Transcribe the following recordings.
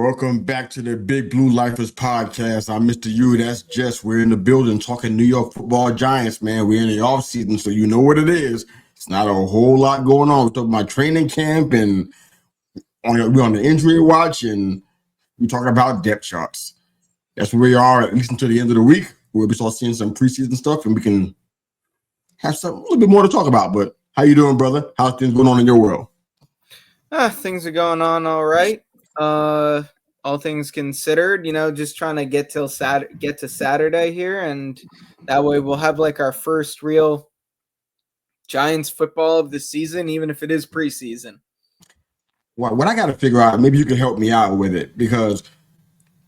Welcome back to the Big Blue Lifers podcast. I'm Mr. U. That's Jess. We're in the building talking New York Football Giants, man. We're in the offseason, so you know what it is. It's not a whole lot going on. We're talking about training camp, and we're on the injury watch, and we're talking about depth charts. That's where we are, at least until the end of the week. We'll be start seeing some preseason stuff, and we can have a little bit more to talk about. But how you doing, brother? How's things going on in your world? Things are going on all right. All things considered, just trying to get to Saturday here, and that way we'll have like our first real Giants football of the season, even if it is preseason. Well, what I got to figure out, maybe you can help me out with it, because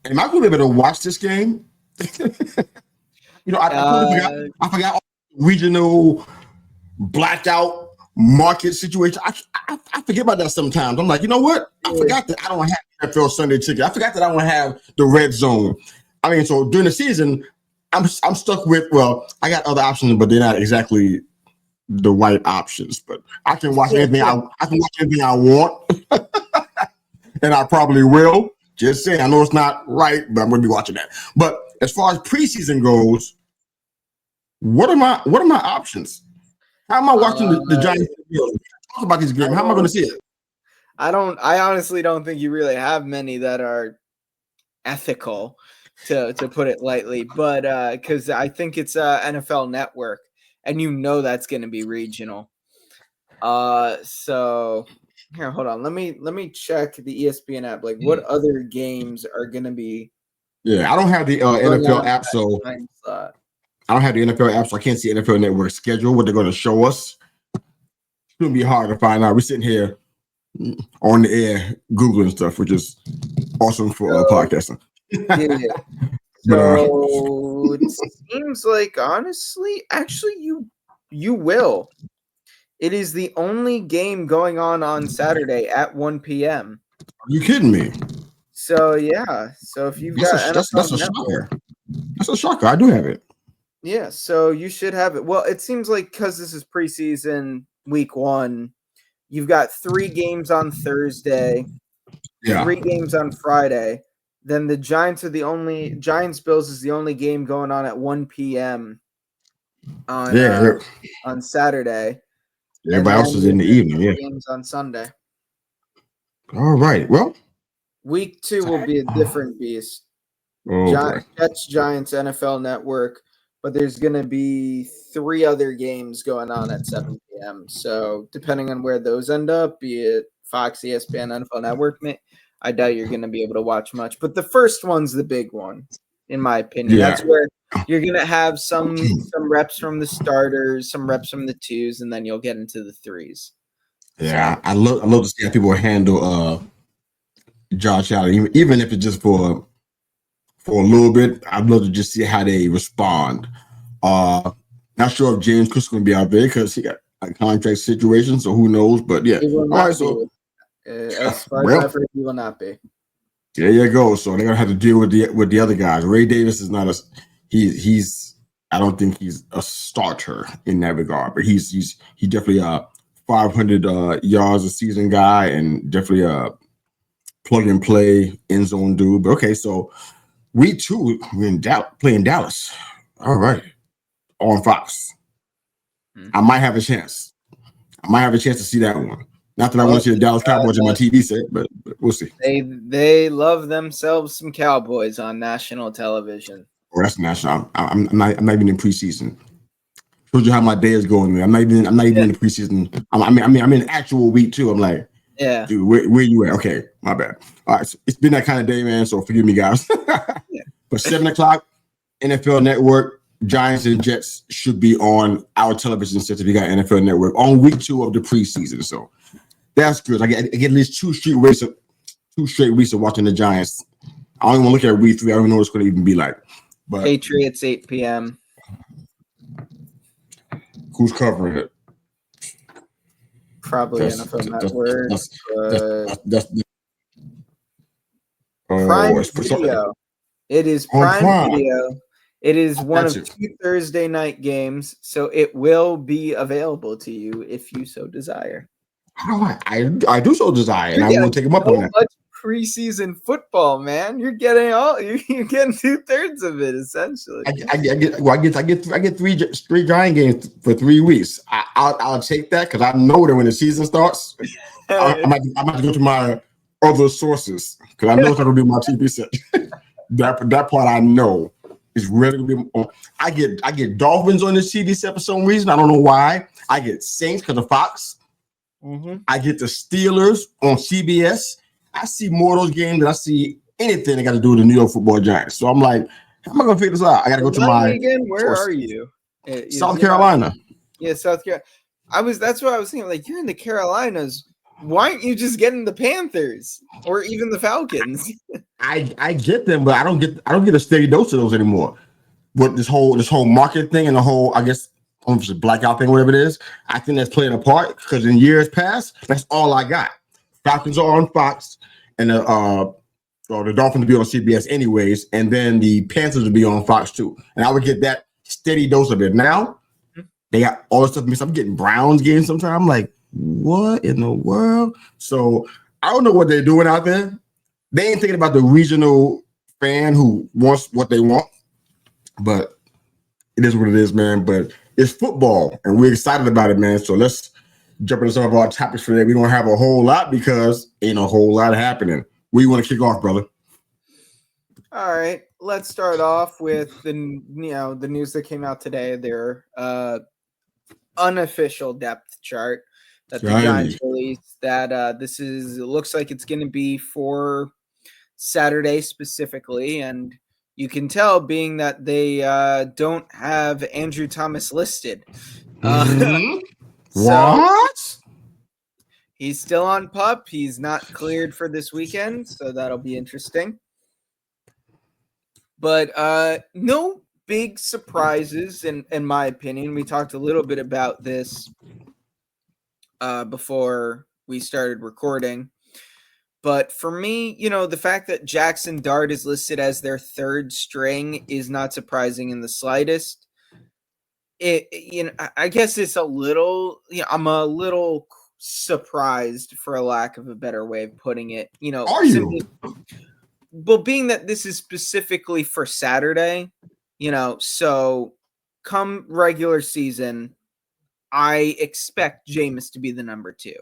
am I going to be able to watch this game? I forgot all the regional blackout market situation. I forget about that sometimes. I'm like, you know what? I forgot that I don't have NFL Sunday ticket. I forgot that I don't have the red zone. I mean, so during the season, I'm stuck with, well, I got other options, but they're not exactly the right options. But I can watch anything I want, and I probably will. Just saying, I know it's not right, but I'm going to be watching that. But as far as preseason goes, what are my options? How am I watching the Giants? Talk about this game. How am I going to see it? I honestly don't think you really have many that are ethical, to put it lightly. But because I think it's NFL Network, and that's going to be regional. So here, hold on. Let me check the ESPN app. Like, what other games are going to be? Yeah, I don't have the NFL app, so I don't have the NFL app, so I can't see NFL Network schedule, what they're going to show us. It's going to be hard to find out. We're sitting here on the air Googling stuff, which is awesome for podcasting. Yeah. So it seems like, honestly, actually, you will. It is the only game going on Saturday at 1 p.m. Are you kidding me? So, yeah. So if you've got that's a shocker. That's a shocker. I do have it. Yeah, so you should have it. Well, it seems like because this is preseason week 1, you've got 3 games on Thursday, 3 games on Friday. Then the Giants Bills is the only game going on at 1 p.m. on Saturday. Everybody else is in the evening. Yeah, games on Sunday. All right. Well, week 2 will be a different beast. Jets, Giants, NFL Network. But there's going to be 3 other games going on at 7 p.m. So depending on where those end up, be it Fox, ESPN, NFL Network, I doubt you're going to be able to watch much. But the first one's the big one, in my opinion. Yeah. That's where you're going to have some reps from the starters, some reps from the 2s, and then you'll get into the 3s. Yeah, so, I love to see how people handle Josh Allen, even if it's just for a little bit. I'd love to just see how they respond. Not sure if James Cook's going to be out there because he got a contract situation, so who knows? But yeah, all right. So as far as I've heard, he will not be. There you go. So they're gonna have to deal with the other guys. Ray Davis is not he's I don't think he's a starter in that regard, but he definitely 500 yards a season guy, and definitely a plug and play end zone dude. But okay, so week 2, we're in playing Dallas. All right, on Fox. I might have a chance. To see that one. Not that I want to see the Dallas Cowboys in my TV set, but we'll see. They love themselves some Cowboys on national television. Oh, that's national. I'm not even in preseason. Told you how my day is going. I'm not even in the preseason. I'm in actual week 2. I'm like, yeah, dude, where you at? Okay, my bad. All right, so it's been that kind of day, man. So forgive me, guys. But 7:00 NFL Network. Giants and Jets should be on our television set if you got NFL Network on week 2 of the preseason. So that's good. I get at least 2 straight weeks of watching the Giants. I don't even want to look at week 3. I don't even know what it's going to even be like. But Patriots 8 p.m. Who's covering it? Probably NFL Network. That's Prime Video. It is Prime Video. It is one of 2 Thursday night games, so it will be available to you if you so desire. I do so desire, and I will take them up on that. preseason football, man. You're getting 2/3 of it essentially. I get three Giant games for 3 weeks. I'll take that because I know that when the season starts, I'm about to go to my other sources because I know it's not gonna be my TV set. that part I know is really gonna be. I get Dolphins on this TV set for some reason. I don't know why. I get Saints because of Fox. Mm-hmm. I get the Steelers on CBS. I see more of those games than I see anything that got to do with the New York Football Giants. So I'm like, how am I gonna figure this out? I gotta go to my again. Where source. are you? South Carolina. Yeah, South Carolina. That's what I was thinking. Like, you're in the Carolinas. Why aren't you just getting the Panthers or even the Falcons? I get them, but I don't get a steady dose of those anymore. But this whole market thing and the whole, I guess, blackout thing, whatever it is, I think that's playing a part because in years past, that's all I got. Falcons are on Fox, and the Dolphins will be on CBS anyways, and then the Panthers will be on Fox too. And I would get that steady dose of it. Now they got all this stuff mixed. I'm getting Browns games sometimes. I'm like, what in the world? So I don't know what they're doing out there. They ain't thinking about the regional fan who wants what they want, but it is what it is, man. But it's football, and we're excited about it, man. So let's jump into some of our topics for today. We don't have a whole lot because ain't a whole lot happening. Where you want to kick off, brother? All right, let's start off with the news that came out today. Their unofficial depth chart that the Giants released. That it looks like it's going to be for Saturday specifically, and you can tell being that they don't have Andrew Thomas listed. What? He's still on PUP. He's not cleared for this weekend, so that'll be interesting. But no big surprises, in my opinion. We talked a little bit about this before we started recording. But for me, the fact that Jackson Dart is listed as their third string is not surprising in the slightest. I guess it's a little, I'm a little surprised, for a lack of a better way of putting it. Are you? Well, being that this is specifically for Saturday, so come regular season, I expect Jameis to be the number 2.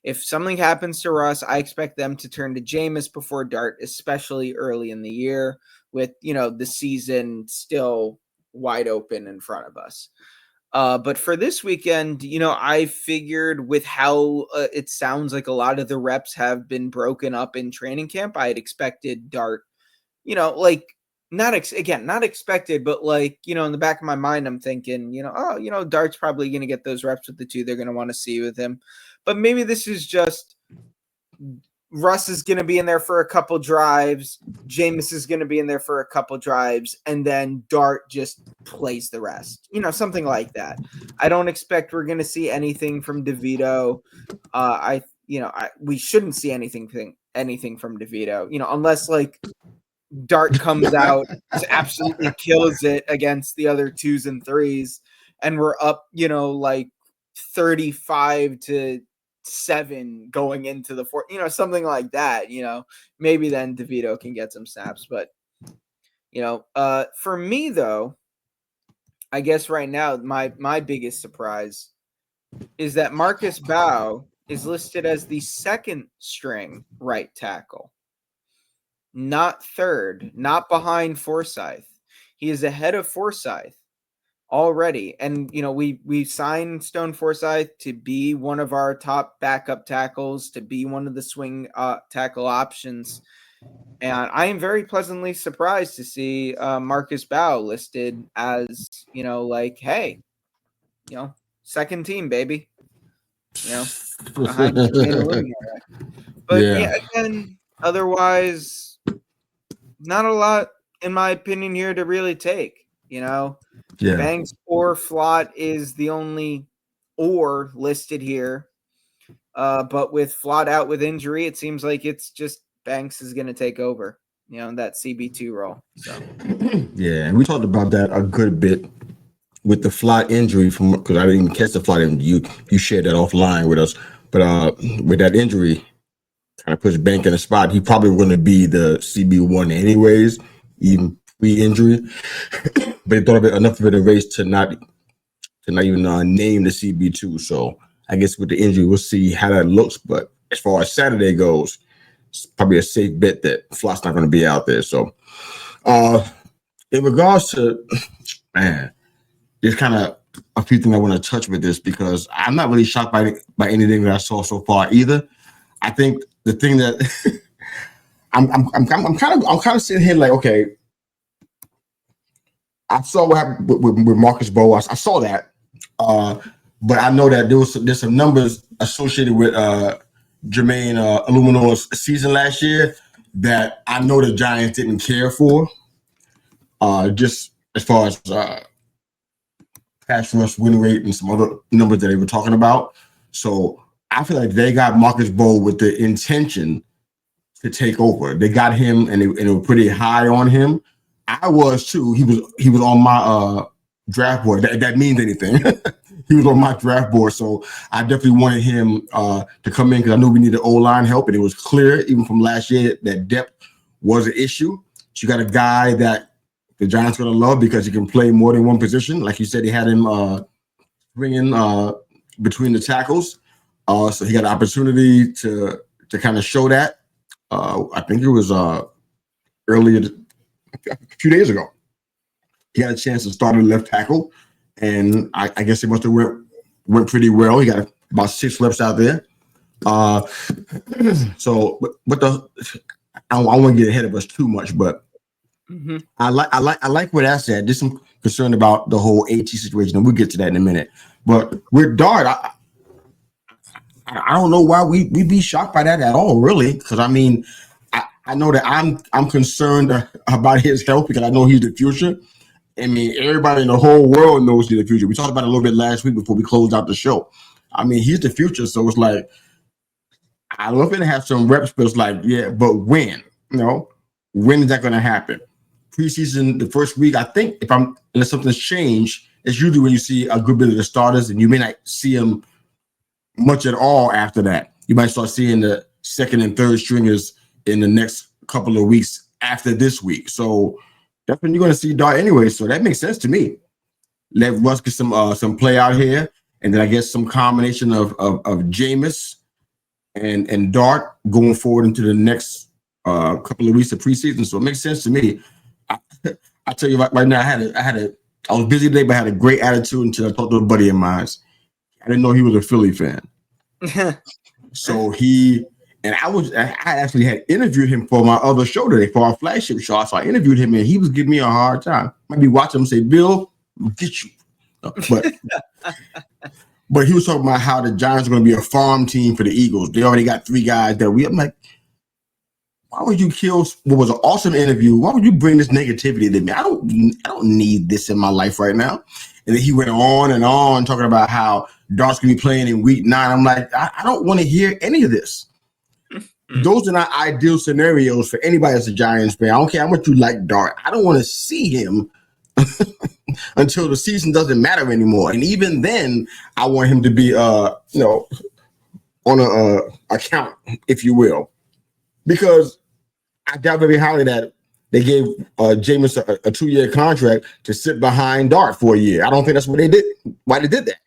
If something happens to Russ, I expect them to turn to Jameis before Dart, especially early in the year with, the season still wide open in front of us. But for this weekend, I figured with how it sounds like a lot of the reps have been broken up in training camp, I had expected Dart, not expected, but in the back of my mind, I'm thinking, Dart's probably going to get those reps with the 2 they're going to want to see with him. But maybe this is just Russ is going to be in there for a couple drives. Jameis is going to be in there for a couple drives, and then Dart just plays the rest. Something like that. I don't expect we're going to see anything from DeVito. We shouldn't see anything from DeVito. Unless Dart comes out, just absolutely kills it against the other 2s and 3s, and we're up, 35-7 going into the 4th, something like that. Maybe then DeVito can get some snaps. But for me though, I guess right now my biggest surprise is that Marcus Bow is listed as the second string right tackle, not third, not behind Forsyth. He is ahead of Forsyth already. And, we signed Stone Forsyth to be one of our top backup tackles, to be one of the swing tackle options. And I am very pleasantly surprised to see Marcus Bow listed as, hey, second team, baby. Behind But yeah, again, otherwise, not a lot, in my opinion, here to really take. Banks or Flott is the only or listed here. But with Flott out with injury, it seems like it's just Banks is going to take over, that CB2 role. So yeah, and we talked about that a good bit with the Flott injury because I didn't even catch the Flott injury. You shared that offline with us, but with that injury, kind of puts Bank in a spot. He probably going to be the CB1 anyways, even pre-injury. But he thought of it enough of it a race to not even name the CB2. So I guess with the injury, we'll see how that looks. But as far as Saturday goes, it's probably a safe bet that Flott's not going to be out there. So in regards to, man, there's kind of a few things I want to touch with this because I'm not really shocked by anything that I saw so far either. I think the thing that I'm kind of sitting here like, okay, I saw what happened with Marcus Bow. I saw that, but I know that there's some numbers associated with Jermaine Illuminor's season last year that I know the Giants didn't care for. Just as far as pass rush win rate and some other numbers that they were talking about. So I feel like they got Marcus Bow with the intention to take over. They got him and they were pretty high on him. I was too. He was on my draft board. That means anything. He was on my draft board. So I definitely wanted him to come in because I knew we needed O-line help. And it was clear even from last year that depth was an issue. So you got a guy that the Giants are going to love because he can play more than one position. Like you said, he had him bringing between the tackles. So he got an opportunity to kind of show that. I think it was earlier, a few days ago. He had a chance to start at left tackle, and I guess it must have went pretty well. He got about 6 reps out there. So, but I want to get ahead of us too much, but I like what I said. There's some concern about the whole AT situation, and we'll get to that in a minute. But with Dart, I don't know why we be shocked by that at all, really. Because I mean, I know that I'm concerned about his health because I know he's the future. I mean, everybody in the whole world knows he's the future. We talked about it a little bit last week before we closed out the show. I mean, he's the future, so it's like I love him to have some reps, but it's like, yeah, but when? You know, when is that going to happen? Preseason, the first week, I think unless something's changed, it's usually when you see a good bit of the starters, and you may not see them much at all after that. You might start seeing the second and third stringers in the next couple of weeks after this week. So that's when you're going to see Dart anyway. So that makes sense to me. Let Russ get some play out here, and then I guess some combination of Jameis and Dart going forward into the next couple of weeks of preseason. So it makes sense to me. I tell you right now, I was busy today, but I had a great attitude until I talked to a buddy of mine. I didn't know he was a Philly fan. So I actually had interviewed him for my other show today, for our flagship show. So I interviewed him, and he was giving me a hard time. Might be watching him say, "Bill, I'll get you." But he was talking about how the Giants are going to be a farm team for the Eagles. They already got 3 guys that I'm like, why would you kill what was an awesome interview? Why would you bring this negativity to me? I don't need this in my life right now. And then he went on and on talking about how Dart's going to be playing in week 9. I'm like, I don't want to hear any of this. Those are not ideal scenarios for anybody that's a Giants fan. I don't care how much you like Dart. I don't want to see him until the season doesn't matter anymore. And even then, I want him to be, on a account, if you will. Because I doubt very highly that they gave Jameis a 2-year contract to sit behind Dart for a year. I don't think that's what they did. Why they did that?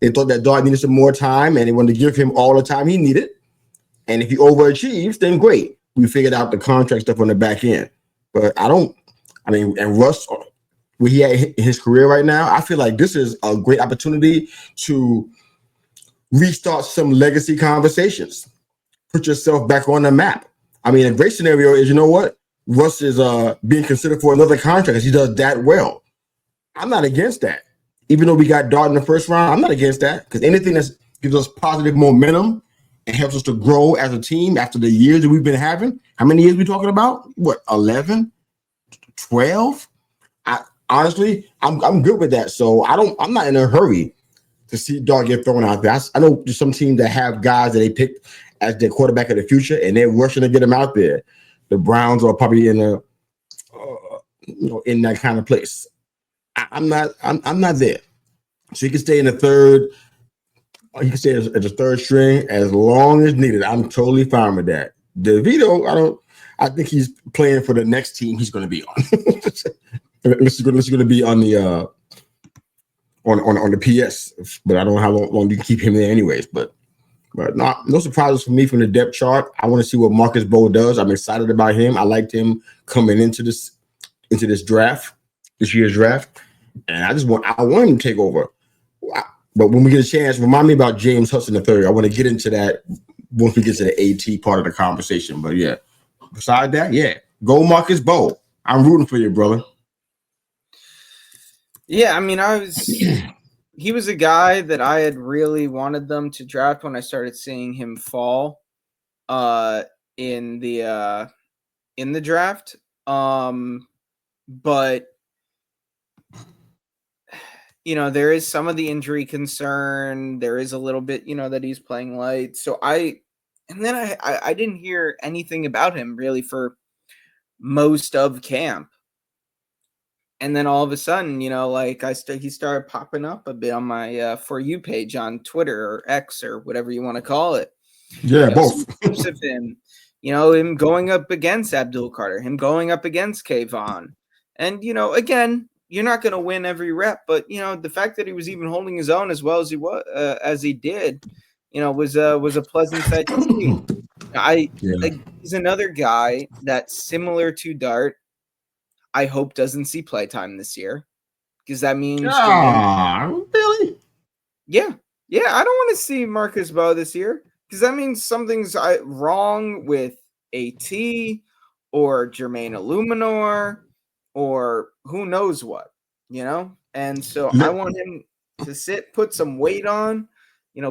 They thought that Dart needed some more time, and they wanted to give him all the time he needed. And if he overachieves, then great. We figured out the contract stuff on the back end. But and Russ, where he at in his career right now, I feel like this is a great opportunity to restart some legacy conversations. Put yourself back on the map. I mean, a great scenario is, you know what? Russ is being considered for another contract because he does that well. I'm not against that. Even though we got Dart in the first round, I'm not against that because anything that gives us positive momentum and helps us to grow as a team after the years that we've been having. How many years we talking about? What, 11, 12? Honestly, I'm good with that. So I'm not in a hurry to see Dart get thrown out there. I know there's some teams that have guys that they pick as their quarterback of the future, and they're rushing to get him out there. The Browns are probably in that kind of place. I'm not there. So he can stay in the third. He can stay as a third string as long as needed. I'm totally fine with that. DeVito, I think he's playing for the next team he's going to be on. Unless he's going to be on the on the PS, but I don't know how long you can keep him there anyways. But no surprises for me from the depth chart. I want to see what Marcus Bowe does. I'm excited about him. I liked him coming into this draft, this year's draft, and I want him to take over. But when we get a chance, remind me about James Hudson III. I want to get into that once we get to the AT part of the conversation. But yeah, beside that, yeah, go Marcus Bowe. I'm rooting for you, brother. Yeah, I mean, he was a guy that I had really wanted them to draft when I started seeing him fall in the draft. But there is some of the injury concern. There is a little bit, that he's playing light. So I didn't hear anything about him really for most of camp. And then all of a sudden, he started popping up a bit on my For You page on Twitter or X or whatever you want to call it. Yeah, both. Clips of him, him going up against Abdul Carter, him going up against Kayvon. And, again, you're not going to win every rep, but, the fact that he was even holding his own as well as he did, was a pleasant sight to see. He's another guy that's similar to Dart. I hope doesn't see playtime this year, because that means really? Yeah. I don't want to see Marcus Bowe this year, because that means something's wrong with AT or Jermaine Illuminor or who knows what, And so I want him to put some weight on,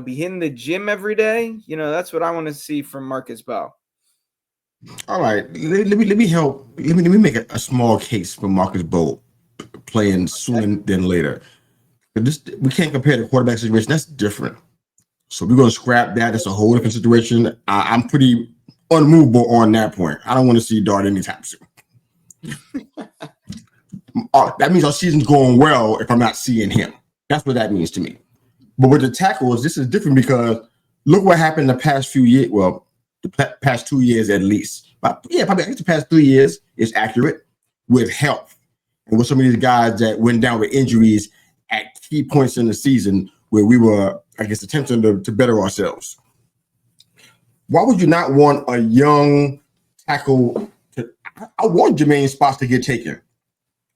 be in the gym every day. That's what I want to see from Marcus Bowe. All right, let me help. Let me make a small case for Marcus Bowe playing sooner than later. We can't compare the quarterback situation. That's different. So we're going to scrap that. That's a whole different situation. I'm pretty unmovable on that point. I don't want to see Dart anytime soon. That means our season's going well if I'm not seeing him. That's what that means to me. But with the tackles, this is different because look what happened the past few years. Well, the past 2 years at least. But yeah, probably I guess the past 3 years is accurate with health. And with some of these guys that went down with injuries at key points in the season where we were, I guess, attempting to better ourselves. Why would you not want a young tackle? I want Jermaine's spots to get taken.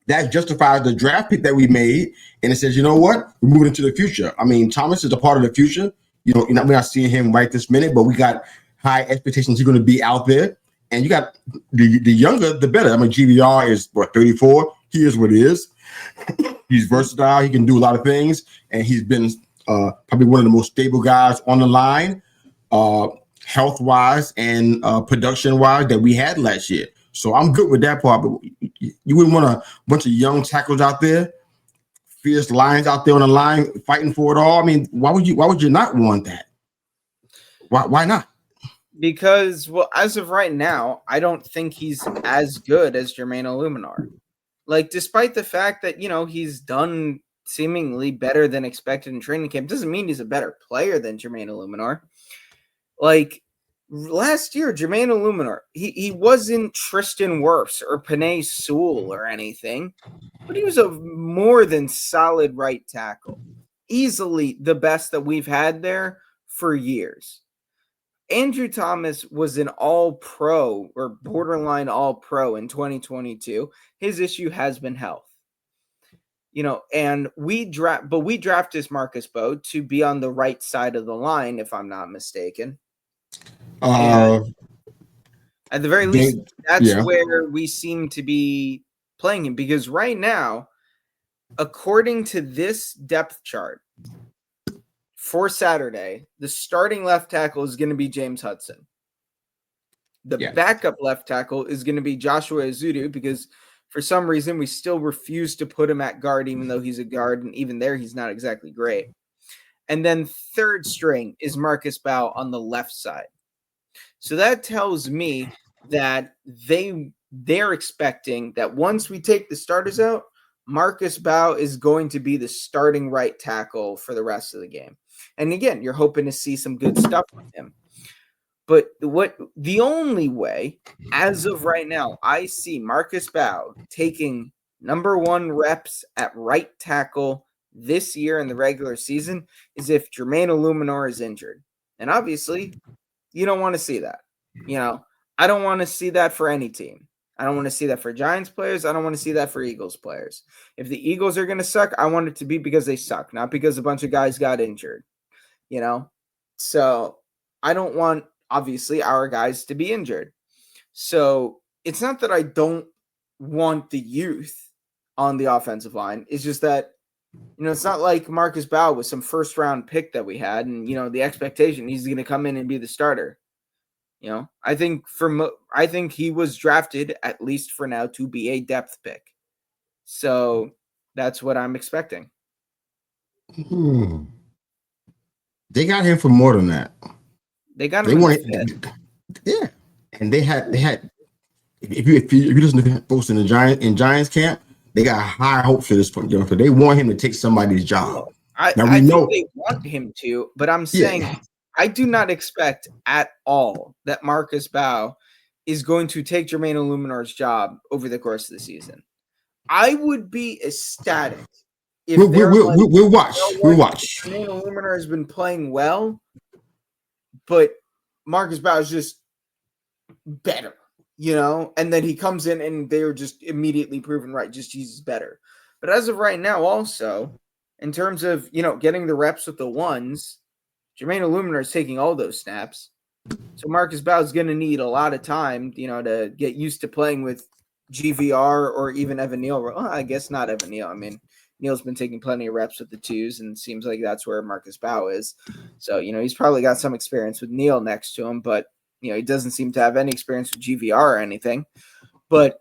That justifies the draft pick that we made. And it says, you know what? We're moving into the future. I mean, Thomas is a part of the future. We're not seeing him right this minute, but we got high expectations he's going to be out there. And you got the younger, the better. I mean, GVR is 34. He is what he is. He's versatile. He can do a lot of things. And he's been probably one of the most stable guys on the line, health-wise and production-wise that we had last year. So I'm good with that part. But you wouldn't want a bunch of young tackles out there, fierce lions out there on the line fighting for it all. I mean, why would you not want that? Why not? Because, well, as of right now, I don't think he's as good as Jermaine Illuminor. Like, despite the fact that, he's done seemingly better than expected in training camp, doesn't mean he's a better player than Jermaine Illuminor. Like, last year, Jermaine Illuminor, he wasn't Tristan Wirfs or Penei Sewell or anything, but he was a more than solid right tackle. Easily the best that we've had there for years. Andrew Thomas was an all-pro or borderline all-pro in 2022. His issue has been health. And we drafted Marcus Bowe to be on the right side of the line, if I'm not mistaken. At the very least, that's where we seem to be playing him, because right now, according to this depth chart for Saturday, the starting left tackle is going to be James Hudson. The backup left tackle is going to be Joshua Ezeudu, because for some reason we still refuse to put him at guard, even though he's a guard, and even there he's not exactly great. And then third string is Marcus Bowe on the left side. So that tells me that they're expecting that once we take the starters out, Marcus Bowe is going to be the starting right tackle for the rest of the game. And again, you're hoping to see some good stuff with him. But the only way, as of right now, I see Marcus Bow taking number 1 reps at right tackle this year in the regular season is if Jermaine Illuminor is injured. And obviously, you don't want to see that. I don't want to see that for any team. I don't want to see that for Giants players. I don't want to see that for Eagles players. If the Eagles are going to suck, I want it to be because they suck, not because a bunch of guys got injured. So I don't want, obviously, our guys to be injured. So it's not that I don't want the youth on the offensive line. It's just that, it's not like Marcus Bow was some first-round pick that we had, and, the expectation he's going to come in and be the starter. I think he was drafted, at least for now, to be a depth pick. So that's what I'm expecting. They got him for more than that. They got him. Yeah, and they had. If you listen to folks in Giants camp, they got high hopes for this young player. They want him to take somebody's job. I think they want him to, but I'm saying I do not expect at all that Marcus Bow is going to take Jermaine Illuminor's job over the course of the season. I would be ecstatic if we'll watch. We'll watch. Jermaine Illuminor has been playing well, but Marcus Bow is just better, and then he comes in and they're just immediately proven right. Just he's better. But as of right now, also, in terms of, getting the reps with the ones, Jermaine Illuminor is taking all those snaps. So Marcus Bow is going to need a lot of time, to get used to playing with GVR or even Evan Neal. Well, I guess not Evan Neal. I mean, Neal's been taking plenty of reps with the twos, and it seems like that's where Marcus Bow is. So, he's probably got some experience with Neal next to him, but, he doesn't seem to have any experience with GVR or anything. But,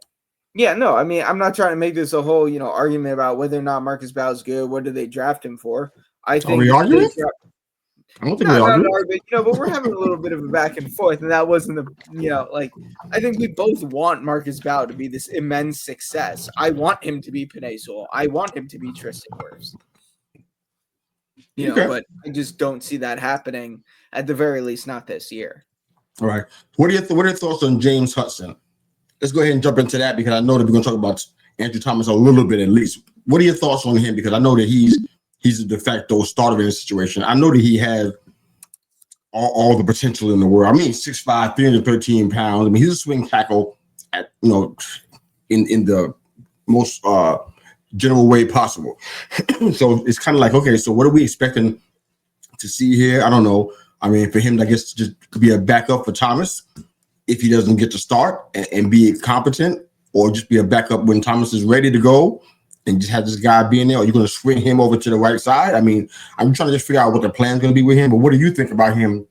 yeah, no, I mean, I'm not trying to make this a whole, argument about whether or not Marcus Bow is good. What did they draft him for? I think. Are we arguing? I don't think we're arguing. But we're having a little bit of a back and forth, and that wasn't I think we both want Marcus Bow to be this immense success. I want him to be Penei Sewell. I want him to be Tristan Wirfs. But I just don't see that happening, at the very least, not this year. All right. What are your thoughts on James Hudson? Let's go ahead and jump into that, because I know that we're going to talk about Andrew Thomas a little bit at least. What are your thoughts on him? Because I know that he's a de facto starter in this situation. I know that he has all the potential in the world. I mean, 6'5", 313 pounds. I mean, he's a swing tackle at, in the most general way possible. So it's kind of like, okay, so what are we expecting to see here? I don't know. I mean, for him, I guess, just to be a backup for Thomas if he doesn't get to start and be competent, or just be a backup when Thomas is ready to go and just have this guy being there. Or you're going to swing him over to the right side? I mean, I'm trying to just figure out what the plan's going to be with him. But what do you think about him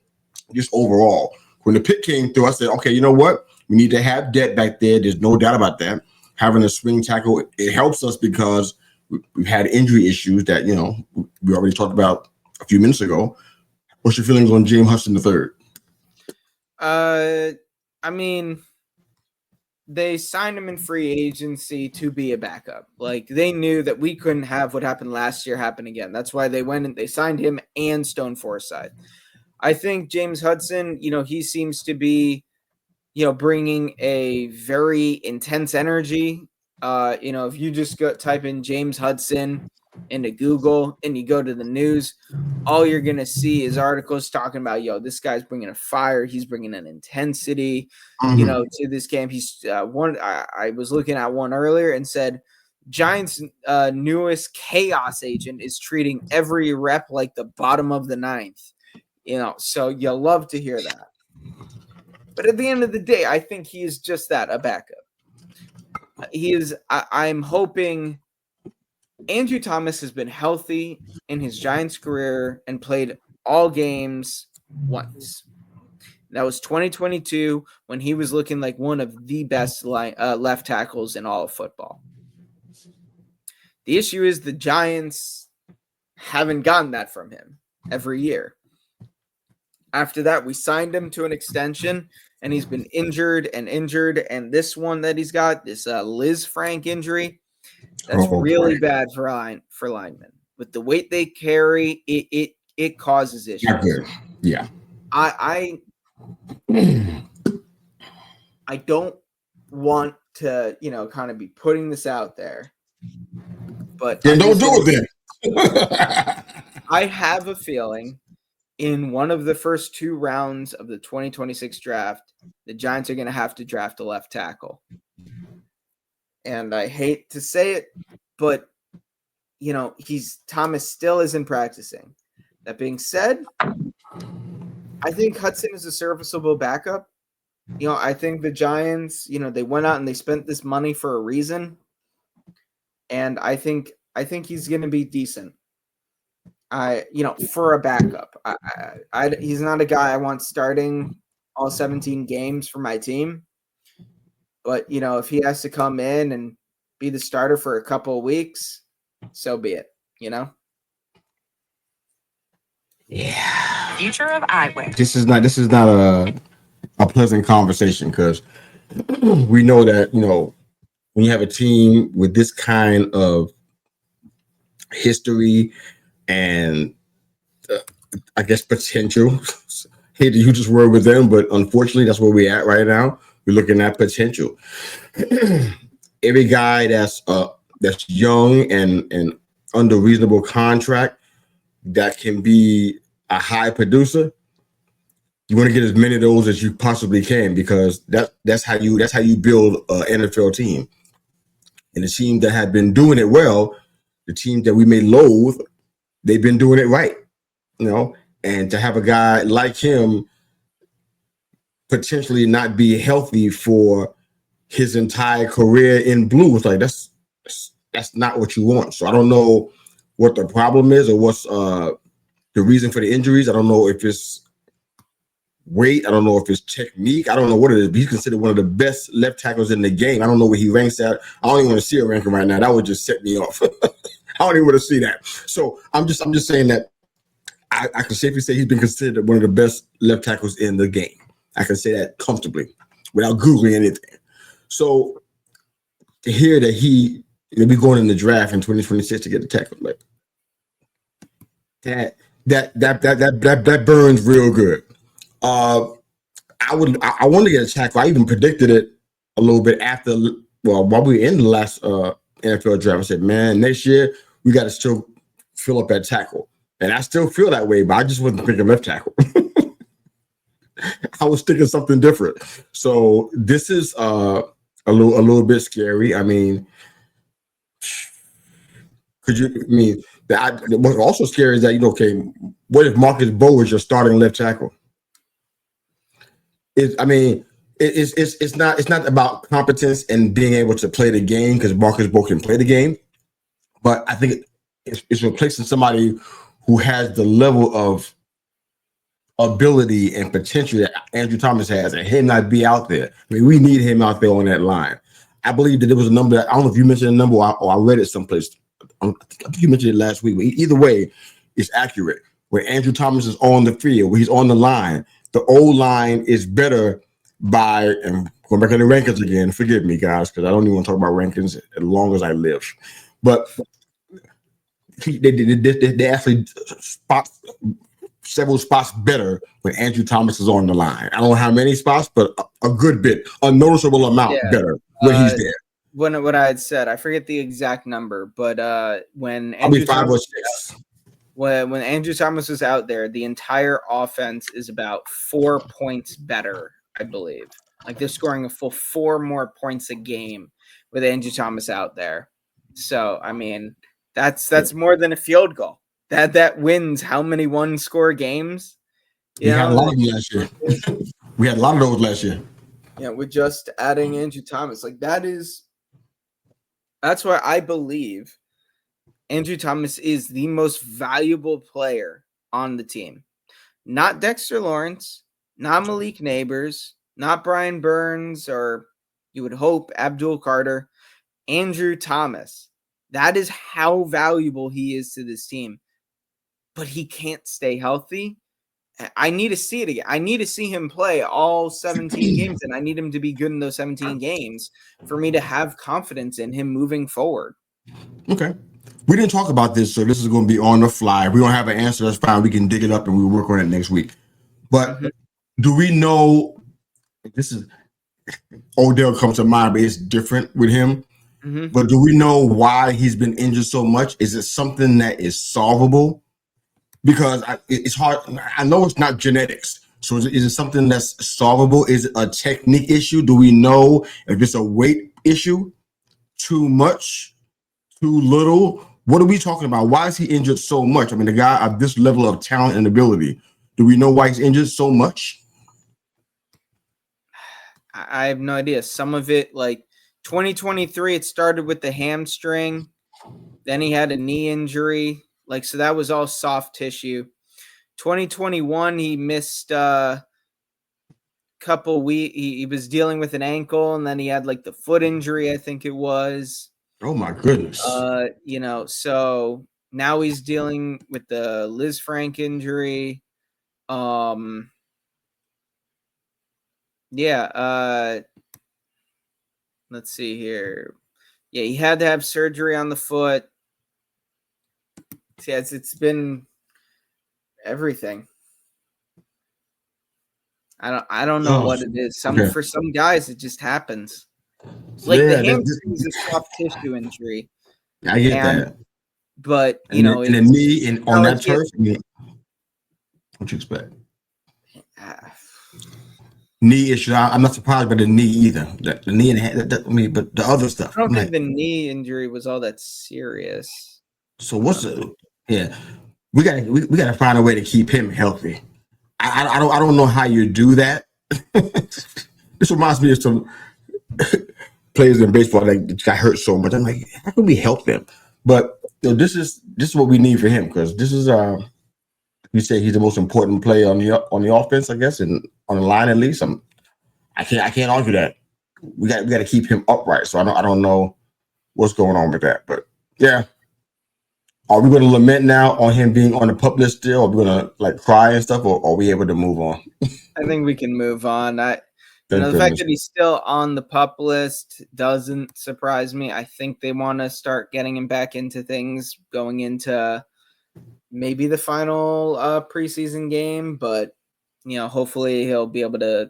just overall? When the pick came through, I said, okay, you know what? We need to have depth back there. There's no doubt about that. Having a swing tackle, it helps us because we've had injury issues that, we already talked about a few minutes ago. What's your feelings on James Hudson III? I mean, they signed him in free agency to be a backup. Like, they knew that we couldn't have what happened last year happen again. That's why they went and they signed him and Stone Forsythe. I think James Hudson, he seems to be, bringing a very intense energy. If you just type in James Hudson into Google and you go to the news, all you're going to see is articles talking about, this guy's bringing a fire. He's bringing an intensity, to this camp. He's I was looking at one earlier and said, Giants' newest chaos agent is treating every rep like the bottom of the ninth. So you love to hear that. But at the end of the day, I think he is just that, a backup. I'm hoping Andrew Thomas has been healthy in his Giants career and played all games once. That was 2022 when he was looking like one of the best left tackles in all of football. The issue is the Giants haven't gotten that from him every year. After that, we signed him to an extension, and he's been injured. And this one that he's got, this Liz Frank injury, that's really bad for linemen. With the weight they carry, it causes issues. Not good. Yeah. I I don't want to, kind of be putting this out there, but then don't do it then. I have a feeling in one of the first 2 rounds of the 2026 draft, the Giants are going to have to draft a left tackle. And I hate to say it, but Thomas still isn't practicing. That being said, I think Hudson is a serviceable backup. I think the Giants, they went out and they spent this money for a reason. And I think he's going to be decent. For a backup. He's not a guy I want starting all 17 games for my team. But, if he has to come in and be the starter for a couple of weeks, so be it, Yeah. Future of eyewear. This is not a pleasant conversation because we know that, when you have a team with this kind of history and I guess potential, hate to use this word with them, but unfortunately that's where we're at right now. We're looking at potential. Every guy that's young and under reasonable contract that can be a high producer, you want to get as many of those as you possibly can because that's how you build an NFL team. And the teams that have been doing it well, the teams that we may loathe, they've been doing it right, and to have a guy like him potentially not be healthy for his entire career in blue, it's like that's not what you want. So I don't know what the problem is or what's the reason for the injuries. I don't know if it's weight. I don't know if it's technique. I don't know what it is. But he's considered one of the best left tackles in the game. I don't know where he ranks at. I don't even want to see a ranking right now. That would just set me off. I don't even want to see that. So I'm just saying that I can safely say he's been considered one of the best left tackles in the game. I can say that comfortably without Googling anything. So to hear that he'll be going in the draft in 2026 to get a tackle, like that burns real good. I wanted to get a tackle. I even predicted it a little bit while we were in the last NFL draft. I said, man, next year we got to still fill up that tackle. And I still feel that way, but I just wasn't thinking left tackle. I was thinking something different. So this is a little bit scary. I mean, what's also scary is that, what if Marcus Bowe is your starting left tackle? It's not about competence and being able to play the game because Marcus Bowe can play the game, but I think it's replacing somebody who has the level of ability and potential that Andrew Thomas has, and him not be out there. I mean, we need him out there on that line. I believe that there was a number. I don't know if you mentioned a number or I read it someplace. I think you mentioned it last week. But either way, it's accurate. Where Andrew Thomas is on the field, where he's on the line, the old line is better by, and going back to the rankings again, forgive me, guys, because I don't even want to talk about rankings as long as I live. But they actually spot several spots better when Andrew Thomas is on the line. I don't know how many spots, but a good bit, a noticeable amount better when he's there. What I had said, I forget the exact number, but when Andrew Thomas, 5 or 6. When Andrew Thomas was out there, the entire offense is about 4 points better, I believe. Like they're scoring a full 4 more points a game with Andrew Thomas out there. So I mean, that's more than a field goal. That wins how many 1-score games? We had a lot of them last year. We had a lot of those last year. Yeah, with just adding Andrew Thomas, like that's why I believe Andrew Thomas is the most valuable player on the team. Not Dexter Lawrence, not Malik Neighbors, not Brian Burns, or you would hope Abdul Carter. Andrew Thomas. That is how valuable he is to this team. But he can't stay healthy. I need to see it again. I need to see him play all 17 games, and I need him to be good in those 17 games for me to have confidence in him moving forward. Okay. We didn't talk about this, so this is going to be on the fly. If we don't have an answer, that's fine. We can dig it up and we'll work on it next week. But Do we know this is Odell comes to mind, but it's different with him. Mm-hmm. But do we know why he's been injured so much? Is it something that is solvable? Because it's hard. I know it's not genetics. So is it something that's solvable? Is it a technique issue? Do we know if it's a weight issue? Too much? Too little? What are we talking about? Why is he injured so much? I mean, the guy of this level of talent and ability. Do we know why he's injured so much? I have no idea. Some of it, like 2023, it started with the hamstring. Then he had a knee injury. Like, so that was all soft tissue. 2021, he missed a couple weeks. He was dealing with an ankle, and then he had like the foot injury, I think it was. Oh my goodness. So now he's dealing with the Liz Frank injury. Let's see here. Yeah, he had to have surgery on the foot. Yes, it's been everything. I don't know what it is. For some guys it just happens. Like the hamstring is a soft tissue injury. I get that. But and the knee and on that turf, what you expect? Knee issue. I'm not surprised by the knee either. The knee and but the other stuff. I don't think the knee injury was all that serious. So what's we gotta find a way to keep him healthy. I don't know how you do that. This reminds me of some players in baseball that got hurt so much. I'm like, how can we help them? But this is what we need for him, because this is you say he's the most important player on the offense, I guess, and on the line at least. I can't argue that. We got to keep him upright. So I don't know what's going on with that, but yeah. Are we going to lament now on him being on the PUP list still? Are we going to like cry and stuff, or are we able to move on? I think we can move on. The fact that he's still on the PUP list doesn't surprise me. I think they want to start getting him back into things going into maybe the final preseason game, but hopefully he'll be able to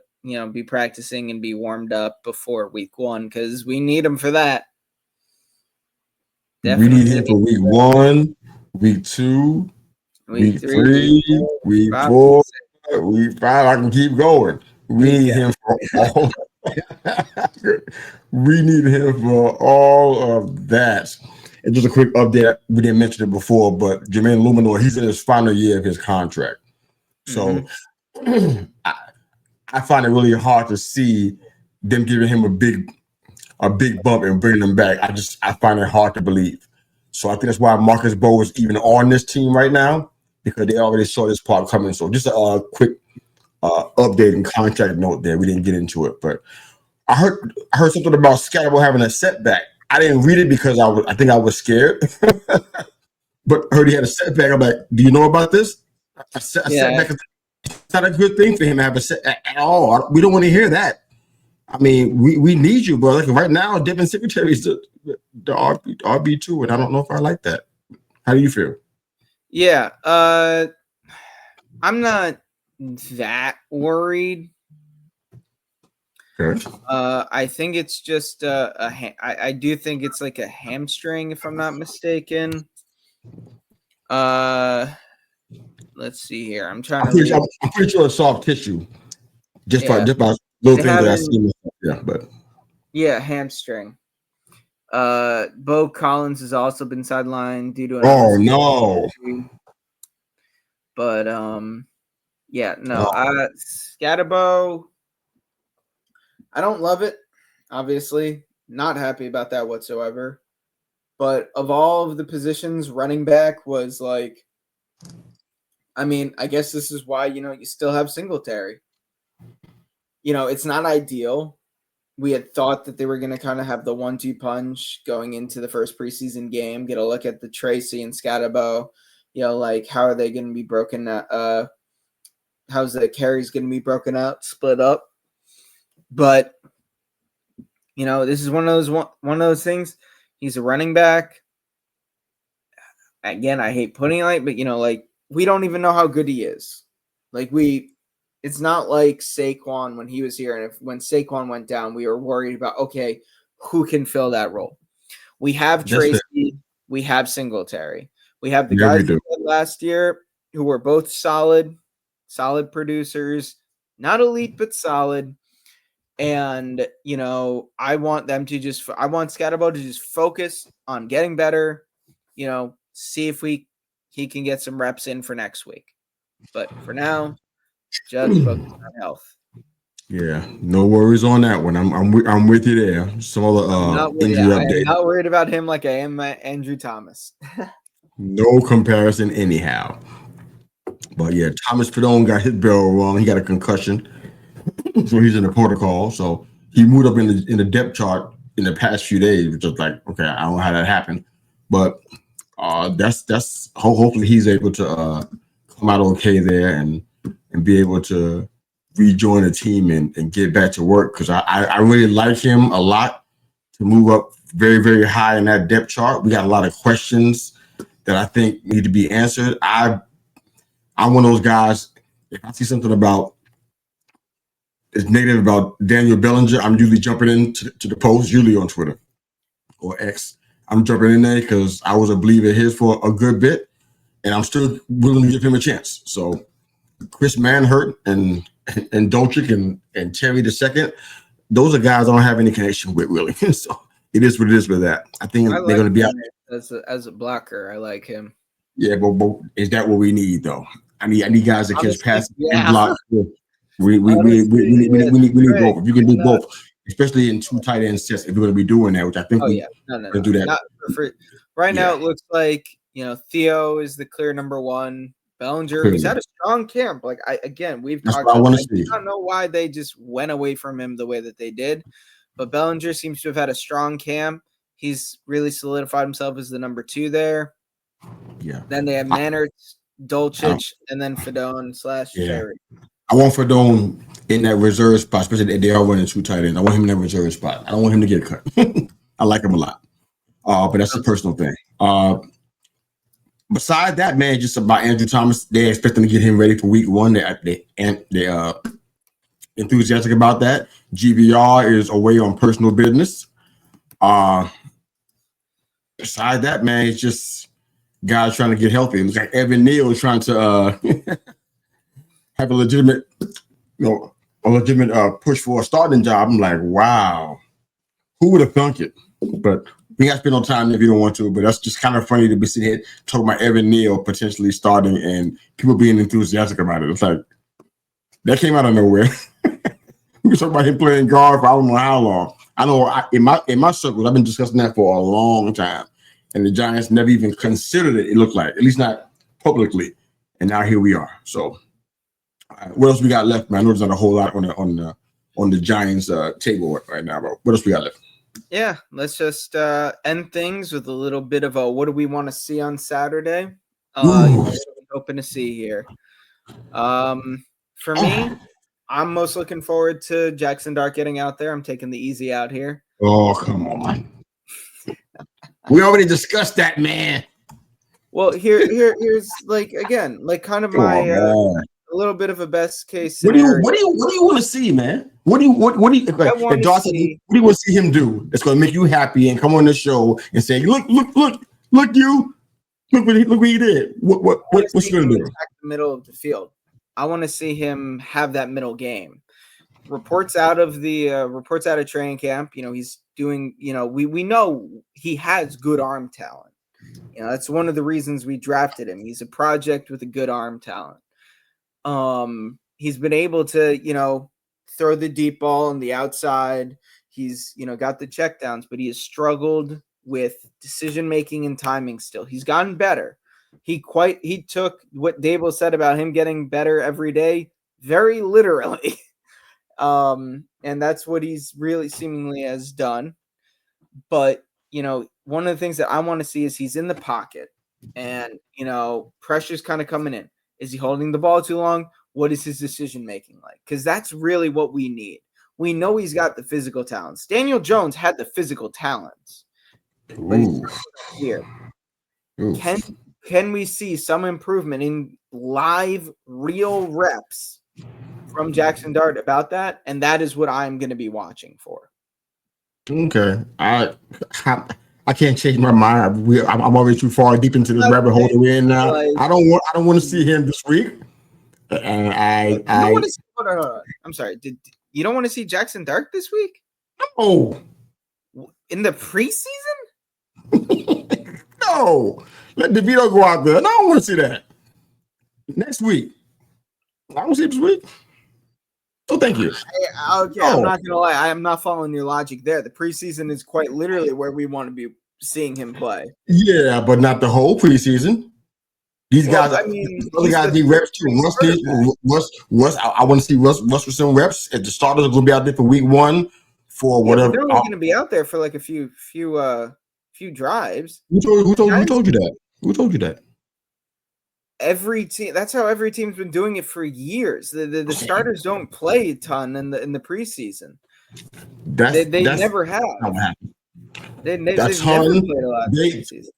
be practicing and be warmed up before week 1, because we need him for that. Definitely. We need him for week 1, week 2, week 3, week 4, week 5. I can keep going. We need him for all. We need him for all of that. And just a quick update. We didn't mention it before, but Jermaine Luminor, he's in his final year of his contract. So I find it really hard to see them giving him a big bump and bringing him back. I find it hard to believe. So I think that's why Marcus Bowe is even on this team right now, because they already saw this part coming. So just a quick update and contract note there. We didn't get into it, but I heard something about Scatterbo having a setback. I didn't read it because I think I was scared, but heard he had a setback. I'm like, do you know about this? A setback is not a good thing for him to have a setback at all. We don't want to hear that. I mean, we need you, bro. Like right now, Devin Secretary is the RB2, and I don't know if I like that. How do you feel? Yeah, I'm not that worried. Okay. I think it's just I do think it's like a hamstring, if I'm not mistaken. Let's see here. I'm pretty sure it's soft tissue. Just by little things that I see. Yeah, hamstring. Bo Collins has also been sidelined due to no. But Scatterbo, I don't love it. Obviously, not happy about that whatsoever. But of all of the positions, running back was like, I mean, I guess this is why you still have Singletary. It's not ideal. We had thought that they were going to kind of have the 1-2 punch going into the first preseason game, get a look at the Tracy and Scatterbo, like how are they going to be broken out? How's the carries going to be broken out, split up? But, this is one of those things. He's a running back. Again, I hate putting it like, but, like we don't even know how good he is. Like It's not like Saquon when he was here, and when Saquon went down, we were worried about, okay, who can fill that role? We have Tracy, we have Singletary. We have the guys that did last year who were both solid producers, not elite, but solid. And, I want Scatterbo to just focus on getting better, see if he can get some reps in for next week. But for now, just focus on health. Yeah, no worries on that one. I'm with you there. Some other injury update. I'm not worried about him like I am Andrew Thomas. No comparison, anyhow. But yeah, Thomas Fedone got his barrel wrong. He got a concussion, so he's in the protocol. So he moved up in the depth chart in the past few days, which is like, okay, I don't know how that happened, but that's hopefully he's able to come out okay there and be able to rejoin the team and get back to work, because I really like him a lot to move up very, very high in that depth chart. We got a lot of questions that I think need to be answered. I'm one of those guys, if I see something it's negative about Daniel Bellinger, I'm usually jumping into the post, usually on Twitter or X. I'm jumping in there because I was a believer of his for a good bit, and I'm still willing to give him a chance. So Chris Manhurt and Dolchik and Terry II, those are guys I don't have any connection with, really. So it is what it is with that. I think they're going to be out as a blocker. I like him. Yeah, but is that what we need though? I need guys that catch passes and block. We need both. If you can do both, especially in 2 tight end sets, if you're going to be doing that, which I think we're going to do that. Now it looks like Theo is the clear number 1. Bellinger, he's had a strong camp. Like we've talked about. I don't know why they just went away from him the way that they did, but Bellinger seems to have had a strong camp. He's really solidified himself as the number 2 there. Yeah. Then they have Manhurt, Dolchich, and then Fedone / Terry. I want Fedone in that reserve spot, especially if they are running 2 tight ends. I want him in that reserve spot. I don't want him to get cut. I like him a lot. But that's a personal thing. Besides that, man, just about Andrew Thomas, they're expecting to get him ready for week 1. They enthusiastic about that. GVR is away on personal business. Besides that, man, it's just guys trying to get healthy. It looks like Evan Neal is trying to have a legitimate push for a starting job. I'm like, wow, who would have thunk it? But we got to spend no time if you don't want to. But that's just kind of funny to be sitting here talking about Evan Neal potentially starting and people being enthusiastic about it. It's like that came out of nowhere. We were talking about him playing guard for I don't know how long. I know in my circles, I've been discussing that for a long time, and the Giants never even considered it. It looked like, at least not publicly, and now here we are. So, what else we got left, man? I know there's not a whole lot on the Giants table right now, but what else we got left? Yeah, let's just end things with a little bit of a what do we want to see on Saturday? Hoping to see here. For me, I'm most looking forward to Jackson Dart getting out there. I'm taking the easy out here. Oh, come on. We already discussed that, man. Well, here's kind of my a little bit of a best case scenario. What do you want to see, man? What do you want to see him do that's going to make you happy and come on the show and say, look what he did. What's he going to do? Attack the middle of the field. I want to see him have that middle game. Reports out of training camp, he's doing, we know he has good arm talent. That's one of the reasons we drafted him. He's a project with a good arm talent. He's been able to, throw the deep ball on the outside. He's, got the checkdowns, but he has struggled with decision-making and timing still. He's gotten better. He took what Dable said about him getting better every day very literally. And that's what he's really seemingly has done. But, one of the things that I want to see is he's in the pocket and, pressure's kind of coming in. Is he holding the ball too long? What is his decision-making like? Because that's really what we need. We know he's got the physical talents. Daniel Jones had the physical talents. But he's here. Can we see some improvement in live, real reps from Jackson Dart about that, and that is what I'm going to be watching for. Okay, I can't change my mind. I'm already too far deep into this rabbit hole that we're in now. Like, I don't want to see him this week. And I don't want to see. No. I'm sorry. You don't want to see Jackson Dart this week? Oh, in the preseason? No, let DeVito go out there. No, I don't want to see that. Next week. I don't see it this week. Oh, thank you. Okay, I'm not gonna lie. I am not following your logic there. The preseason is quite literally where we want to be seeing him play. Yeah, but not the whole preseason. These guys, other guys need reps too. Russ, I want to see Russ with some reps. If the starters are going to be out there for week 1 for whatever. They're only going to be out there for like a few drives. Who told you that? Who told you that? Every team. That's how every team's been doing it for years. The starters don't play a ton in the preseason. They never have. They've never played a lot preseason.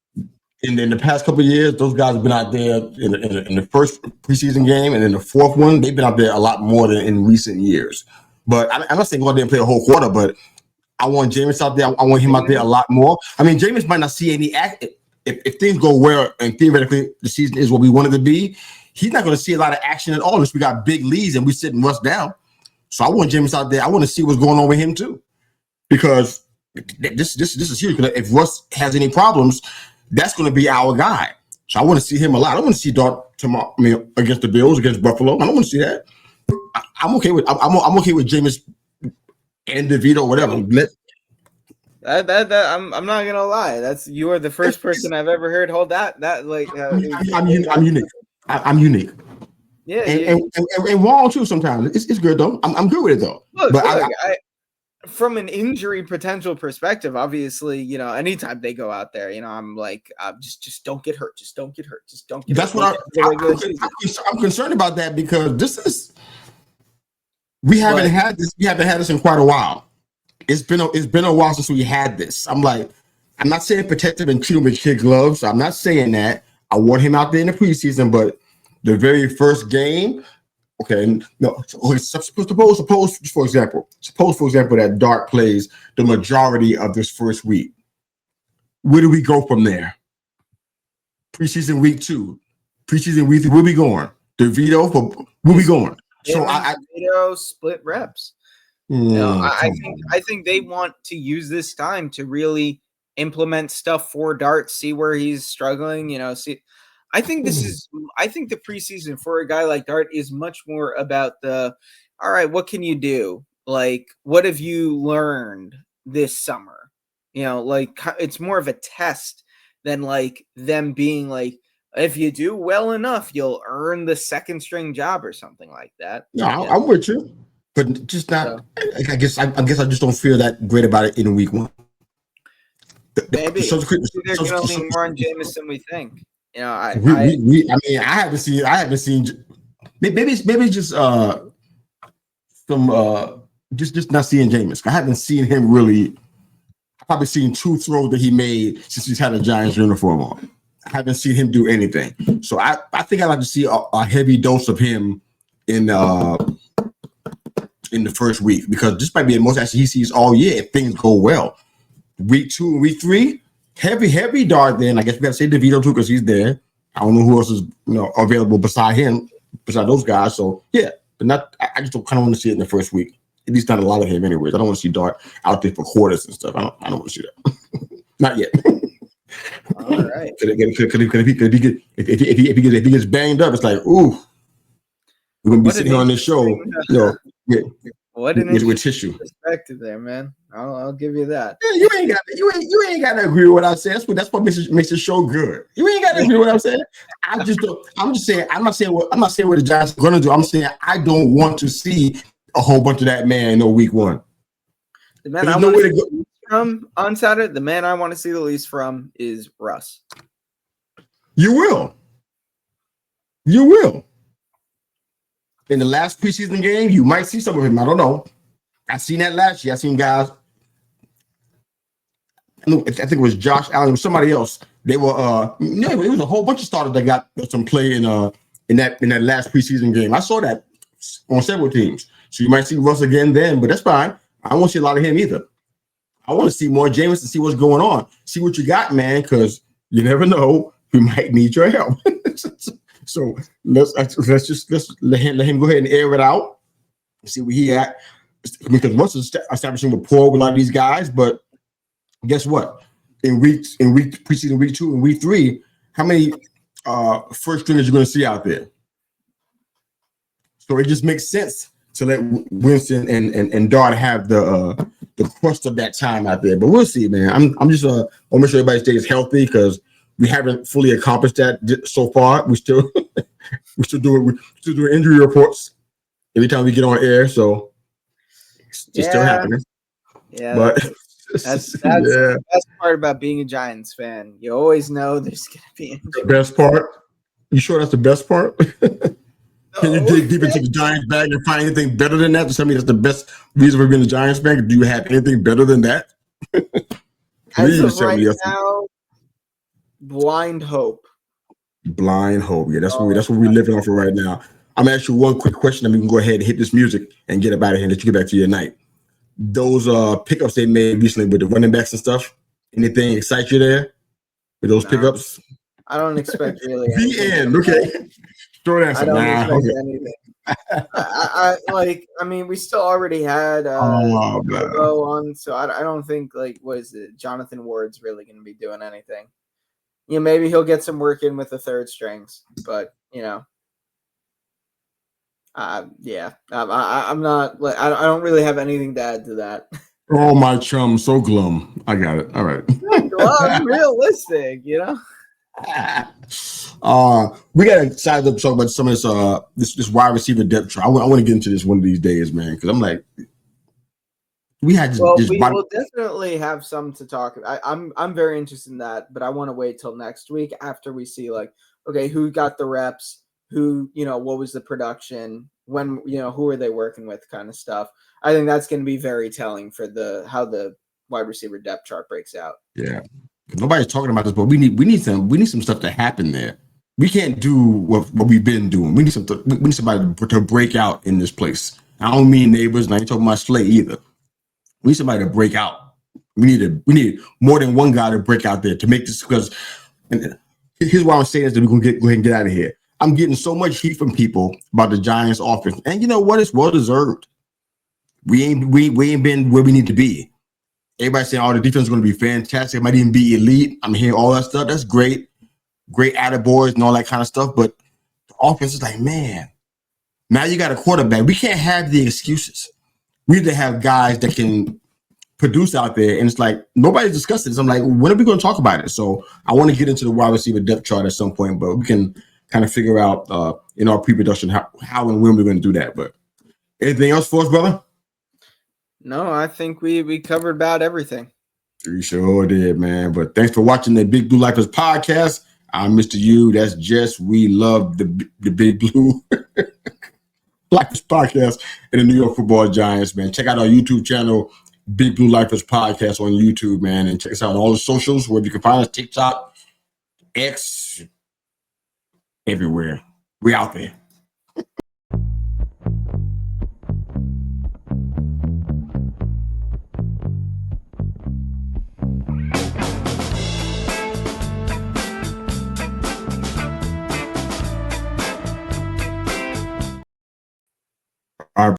In the past couple of years, those guys have been out there in the first preseason game, and in the fourth one, they've been out there a lot more than in recent years. But I'm not saying go out there and play a whole quarter, but I want Jameis out there. I want him out there a lot more. I mean, Jameis might not see any act. If things go well and theoretically the season is what we want it to be, he's not going to see a lot of action at all unless we got big leads and we sitting Russ down. So I want Jameis out there. I want to see what's going on with him too, because this is huge. If Russ has any problems, that's going to be our guy. So I want to see him a lot. I don't want to see Dart tomorrow. I mean, against the Bills, against Buffalo. I don't want to see that. I'm okay with Jameis and DeVito, whatever. I'm not gonna lie. You are the first person I've ever heard hold that like. I'm unique. I'm unique. Yeah, and wrong too sometimes. It's good though. I'm good with it though. Look, from an injury potential perspective, obviously, anytime they go out there, I'm like, just don't get hurt. Just don't get hurt. Just don't get hurt. That's what I'm concerned about that, because we haven't had this in quite a while. It's been a while since we had this. I'm not saying protective and treat him with kid gloves. I'm not saying that. I want him out there in the preseason, but the very first game, okay, no. Suppose for example that Dart plays the majority of this first week. Where do we go from there? Preseason week 2, preseason week 3. Where we going? DeVito where we going? So DeVito split reps. I think they want to use this time to really implement stuff for Dart, see where he's struggling. I think the preseason for a guy like Dart is much more about all right, what can you do? Like, what have you learned this summer? It's more of a test than like them being like, if you do well enough, you'll earn the second string job or something like that. No, I'm with you. But just not. I guess I just don't feel that great about it in week 1. Maybe they're going to lean more on Jameis than we think. I haven't seen. Maybe it's just some just not seeing Jameis. I haven't seen him really. I've probably seen 2 throws that he made since he's had a Giants uniform on. I haven't seen him do anything. So I think I'd like to see a heavy dose of him in the first week, because this might be the most action he sees all year if things go well. Week 2 and week 3, heavy Dart. Then I guess we got to say DeVito too, because he's there. I don't know who else is available beside those guys. So yeah, but I just don't kind of want to see it in the first week. At least not a lot of him, anyways. I don't want to see Dart out there for quarters and stuff. I don't want to see that. Not yet. All right. If he gets banged up, it's like, ooh, we're gonna be sitting here on this show, with tissue. Perspective there, man. I'll give you that. Yeah, you ain't got to agree with what I said. That's what makes the show good. You ain't got to agree with what I'm saying. I'm just saying. I'm not saying what the Giants are gonna do. I'm saying I don't want to see a whole bunch of that man in week 1. The man I want to see from on Saturday, the man I want to see the least from is Russ. You will. In the last preseason game, you might see some of him. I don't know. I seen that last year. I seen guys. I think it was Josh Allen or somebody else. They were it was a whole bunch of starters that got some play in that last preseason game. I saw that on several teams. So you might see Russ again then, but that's fine. I won't see a lot of him either. I want to see more Jameis to see what's going on. See what you got, man, because you never know. We might need your help. So let's let him go ahead and air it out. See where he at. Because Russ is establishing rapport with a lot of these guys, but guess what? In preseason week 2 and week 3, how many first stringers you're going to see out there? So it just makes sense to let Winston and Dart have the crust of that time out there. But we'll see, man. I'm just want to make sure everybody stays healthy because we haven't fully accomplished that so far. We still doing injury reports every time we get on air. So it's still happening. Yeah, but that's the best part about being a Giants fan. You always know there's going to be injury. The best part. You sure that's the best part? Can you dig deep into the Giants bag and find anything better than that? To tell me that's the best reason for being a Giants fan? Do you have anything better than that? As of right now, blind hope. Blind hope. Yeah, that's what we're living off of right now. I'm gonna ask you one quick question, and we can go ahead and hit this music and get up out of here and let you get back to your night. Those pickups they made recently with the running backs and stuff, anything excite you there with those pickups? I don't expect really the end. Okay. Short answer. I don't expect anything. I mean, we still already had Lobo on, so I don't think what is it? Jonathan Ward's really going to be doing anything. You know, maybe he'll get some work in with the third strings, but you know, I'm not. I don't really have anything to add to that. Oh my chum, so glum. I got it. All right. Glum, realistic, you know. We got excited to talk about some of this wide receiver depth chart. I want to get into this one of these days, man, because I'm like, we will definitely have some to talk about. I'm very interested in that, but I want to wait till next week after we see who got the reps, who what was the production, when who are they working with, kind of stuff. I think that's going to be very telling for how the wide receiver depth chart breaks out. Yeah. Nobody's talking about this, but we need some stuff to happen there. We can't do what we've been doing. We need somebody to break out in this place. I don't mean neighbors, and I ain't talking about Slay either. We need somebody to break out. We need more than one guy to break out there to make this. Because here's why I'm saying is that we're gonna go ahead and get out of here. I'm getting so much heat from people about the Giants offense, and you know what? It's well deserved. We ain't been where we need to be. Everybody's saying, the defense is going to be fantastic. It might even be elite. I'm hearing all that stuff. That's great. Great attaboys and all that kind of stuff. But the offense is like, man, now you got a quarterback. We can't have the excuses. We need to have guys that can produce out there. And it's like, nobody's discussing this. I'm like, when are we going to talk about it? So I want to get into the wide receiver depth chart at some point, but we can kind of figure out in our pre-production how and when we're going to do that. But anything else for us, brother? No, I think we covered about everything. We sure did, man. But thanks for watching the Big Blue Lifers podcast. I'm Mr. U. That's Jess. We love the Big Blue Lifers podcast and the New York Football Giants, man. Check out our YouTube channel, Big Blue Lifers podcast on YouTube, man. And check us out on all the socials where you can find us, TikTok, X, everywhere. We out there.